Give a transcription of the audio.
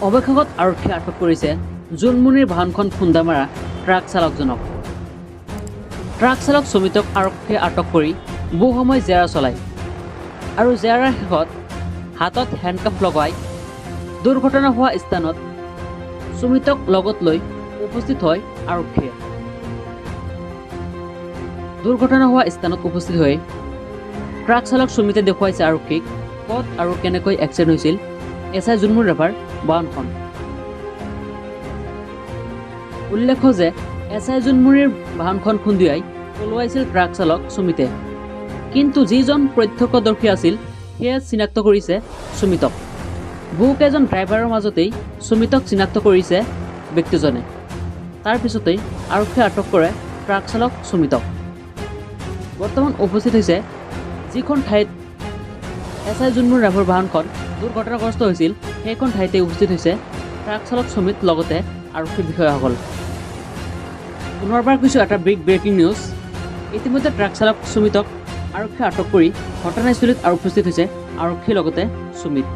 অৱশেষত আৰক্ষীয়ে আটক কৰিছে জোনমনিৰ বাহনখন খুন্দা মাৰা ট্ৰাক চালকজনক। ট্ৰাক চালক সুমিতক আৰক্ষীয়ে আটক কৰি বহু সময় জেৰা চলায় আৰু জেৰাৰ শেষত হাতত হেণ্ডকাফ লগাই দুৰ্ঘটনা হোৱা স্থানত সুমিতক লগত লৈ উপস্থিত হয় আৰক্ষীয়ে। দুৰ্ঘটনা হোৱা স্থানত উপস্থিত হৈ ট্ৰাক চালক সুমিতে দেখুৱাইছে আৰক্ষীক ক'ত আৰু কেনেকৈ এক্সিডেণ্ট হৈছিল এছআই জোনমনি ৰাভাৰ বাহনখন। উল্লেখ্য যে এছআই জোনমনিৰ বাহনখন খুন্দিয়াই পলুৱাইছিল ট্ৰাক চালক সুমিতে, কিন্তু যিজন প্ৰত্যক্ষদৰ্শী আছিল সেয়া চিনাক্ত কৰিছে সুমিতক। বহুকেইজন ড্ৰাইভাৰৰ মাজতেই সুমিতক চিনাক্ত কৰিছে ব্যক্তিজনে। তাৰ পিছতেই আৰক্ষীয়ে আটক কৰে ট্ৰাক চালক সুমিতক। বৰ্তমান উপস্থিত হৈছে যিখন ঠাইত এছআই জোনমনি ৰাভাৰ বাহনখন দুৰ্ঘটনাগ্ৰস্ত হৈছিল সেইখন ঠাইতে উপস্থিত হৈছে ট্ৰাক চালক সুমিত লগতে আৰক্ষী বিষয়াসকল। পুনৰবাৰ কিছু এটা বিগ ব্ৰেকিং নিউজ। ইতিমধ্যে ট্ৰাক চালক সুমিতক আৰক্ষীয়ে আটক কৰি ঘটনাস্থলীত আৰু উপস্থিত হৈছে আৰক্ষীৰ লগতে সুমিত।